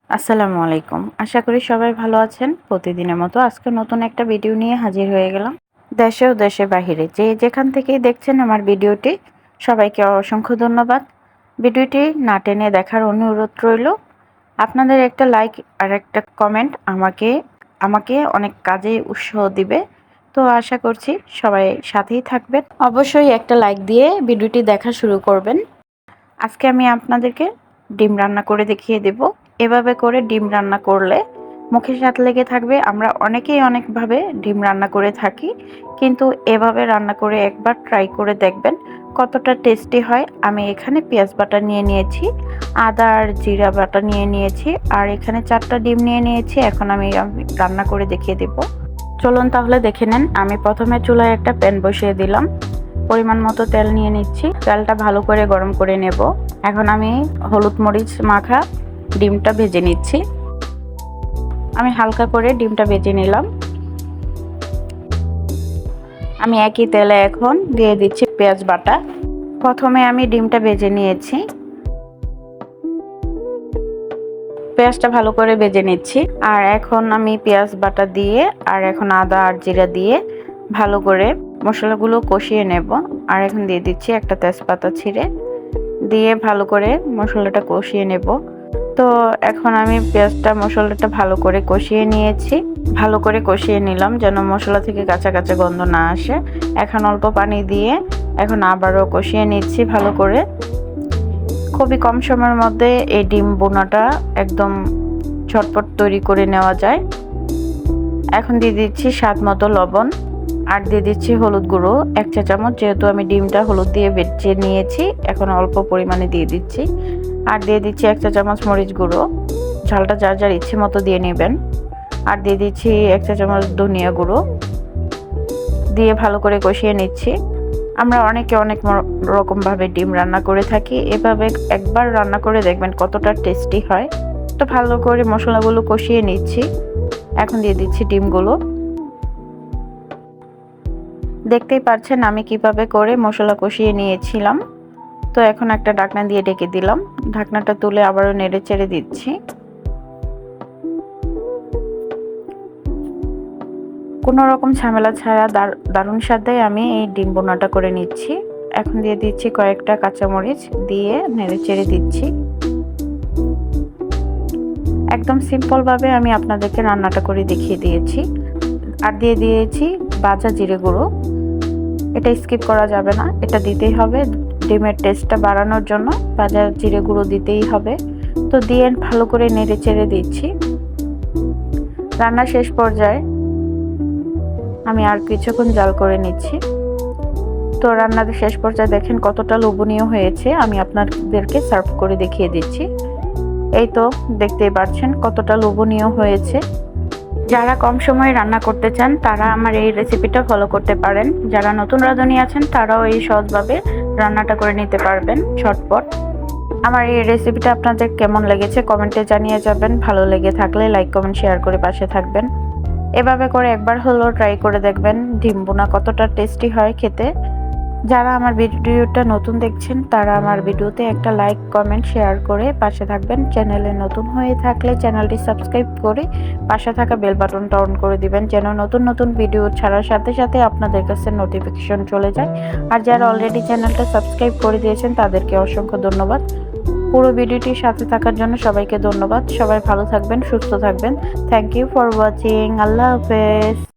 আসসালামু আলাইকুম। আশা করি সবাই ভালো আছেন। প্রতিদিনের মতো আজকে নতুন একটা ভিডিও নিয়ে হাজির হয়ে গেলাম। দেশে ও দেশের বাহিরে যে যেখান থেকেই দেখছেন আমার ভিডিওটি, সবাইকে অসংখ্য ধন্যবাদ। ভিডিওটি না টেনে দেখার অনুরোধ রইল। আপনাদের একটা লাইক আর একটা কমেন্ট আমাকে আমাকে অনেক কাজে উৎসাহ দিবে। তো আশা করছি সবাই সাথেই থাকবেন। অবশ্যই একটা লাইক দিয়ে ভিডিওটি দেখা শুরু করবেন। আজকে আমি আপনাদেরকে ডিম রান্না করে দেখিয়ে দেব। এভাবে করে ডিম রান্না করলে মুখে স্বাদ লেগে থাকবে। আমরা অনেকেই অনেকভাবে ডিম রান্না করে থাকি, কিন্তু এভাবে রান্না করে একবার ট্রাই করে দেখবেন কতটা টেস্টি হয়। আমি এখানে পেঁয়াজ বাটা নিয়ে নিয়েছি, আদা আর জিরা বাটা নিয়ে নিয়েছি, আর এখানে 4টা ডিম নিয়ে নিয়েছি। এখন আমি রান্না করে দেখিয়ে দেব। চলুন তাহলে দেখে নেন। আমি প্রথমে চুলায় একটা প্যান বসিয়ে দিলাম, পরিমাণ মতো তেল নিয়ে নিচ্ছি। তেলটা ভালো করে গরম করে নেব। এখন আমি হলুদ মরিচ মাখা ডিমটা ভেজে নিচ্ছি। আমি হালকা করে ডিমটা ভেজে নিলাম। আমি একই তেলে এখন দিয়ে দিচ্ছি পেঁয়াজ বাটা। প্রথমে আমি ডিমটা ভেজে নিয়েছি, পেঁয়াজটা ভালো করে ভেজে নিচ্ছি। আর এখন আমি পেঁয়াজ বাটা দিয়ে আর এখন আদা আর জিরা দিয়ে ভালো করে মশলাগুলো কষিয়ে নেব। আর এখন দিয়ে দিচ্ছি একটা তেজপাতা ছিঁড়ে, দিয়ে ভালো করে মশলাটা কষিয়ে নেব। তো এখন আমি পেঁয়াজটা মশলাটা ভালো করে কষিয়ে নিয়েছি। ভালো করে কষিয়ে নিলাম যেন মশলা থেকে কাঁচা কাঁচা গন্ধ না আসে। এখন অল্প পানি দিয়ে এখন আবারও কষিয়ে নিচ্ছি ভালো করে। খুবই কম সময়ের মধ্যে এই ডিম বোনাটা একদম ঝটপট তৈরি করে নেওয়া যায়। এখন দিয়ে দিচ্ছি স্বাদ মতো লবণ, আর দিয়ে দিচ্ছি হলুদ গুঁড়ো 1 চা চামচ। যেহেতু আমি ডিমটা হলুদ দিয়ে ভেজে নিয়েছি, এখন অল্প পরিমাণে দিয়ে দিচ্ছি। আর দিয়ে দিচ্ছি 1 চা চামচ মরিচ গুঁড়ো, ঝালটা যার যার ইচ্ছে মতো দিয়ে নেবেন। আর দিয়ে দিচ্ছি 1 চা চামচ ধনিয়া গুঁড়ো, দিয়ে ভালো করে কষিয়ে নিচ্ছি। আমরা অনেকে অনেক রকমভাবে ডিম রান্না করে থাকি, এভাবে একবার রান্না করে দেখবেন কতটা টেস্টি হয়। তো ভালো করে মশলাগুলো কষিয়ে নিচ্ছি। এখন দিয়ে দিচ্ছি ডিমগুলো। দেখতেই পাচ্ছেন আমি কিভাবে করে মশলা কষিয়ে নিয়েছিলাম। তো এখন একটা ঢাকনা দিয়ে ঢেকে দিলাম। ঢাকনাটা তুলে আবারও নেড়ে চেড়ে দিচ্ছি। কোনো রকম ঝামেলা ছাড়া দারুণ স্বাদে আমি এই ডিম বোনাটা করে নিচ্ছি। এখন দিয়ে দিচ্ছি কয়েকটা কাঁচামরিচ, দিয়ে নেড়ে চেড়ে দিচ্ছি। একদম সিম্পলভাবে আমি আপনাদেরকে রান্নাটা করে দেখিয়ে দিয়েছি। আর দিয়ে দিয়েছি ভাজা জিরে গুঁড়ো। এটা স্কিপ করা যাবে না, এটা দিতেই হবে। ডিমের টেস্টটা বাড়ানোর জন্য ভাজা জিরে গুঁড়ো দিতেই হবে। তো দিয়ে ভালো করে নেড়ে চেড়ে দিচ্ছি। রান্না শেষ পর্যায়ে আমি আর কিছুক্ষণ জাল করে নিচ্ছি। তো রান্নার শেষ পর্যায়ে দেখেন কতটা লোভনীয় হয়েছে। আমি আপনাদেরকে সার্ভ করে দেখিয়ে দিচ্ছি। এই তো দেখতেই পাচ্ছেন কতটা লোভনীয় হয়েছে। যারা কম সময়ে রান্না করতে চান তারা আমার এই রেসিপিটা ফলো করতে পারেন। যারা নতুন রাঁধুনি আছেন তারাও এই সহজভাবে রান্নাটা করে নিতে পারবেন ঝটপট। আমার এই রেসিপিটা আপনাদের কেমন লেগেছে কমেন্টে জানিয়ে যাবেন। ভালো লেগে থাকলে লাইক কমেন্ট শেয়ার করে পাশে থাকবেন। এভাবে করে একবার হলেও ট্রাই করে দেখবেন ডিম বোনা কতটা টেস্টি হয় খেতে। যারা আমার ভিডিওটা নতুন দেখছেন তারা আমার ভিডিওতে একটা লাইক কমেন্ট শেয়ার করে পাশে থাকবেন। চ্যানেলে নতুন হয়ে থাকলে চ্যানেলটি সাবস্ক্রাইব করে পাশে থাকা বেল বাটনটা অন করে দিবেন, যেন নতুন নতুন ভিডিও ছাড়ার সাথে সাথে আপনাদের কাছে নোটিফিকেশন চলে যায়। আর যারা অলরেডি চ্যানেলটা সাবস্ক্রাইব করে দিয়েছেন তাদেরকে অসংখ্য ধন্যবাদ। পুরো ভিডিওটির সাথে থাকার জন্য সবাইকে ধন্যবাদ। সবাই ভালো থাকবেন, সুস্থ থাকবেন। Thank you for watching. আল্লাহ হাফেজ।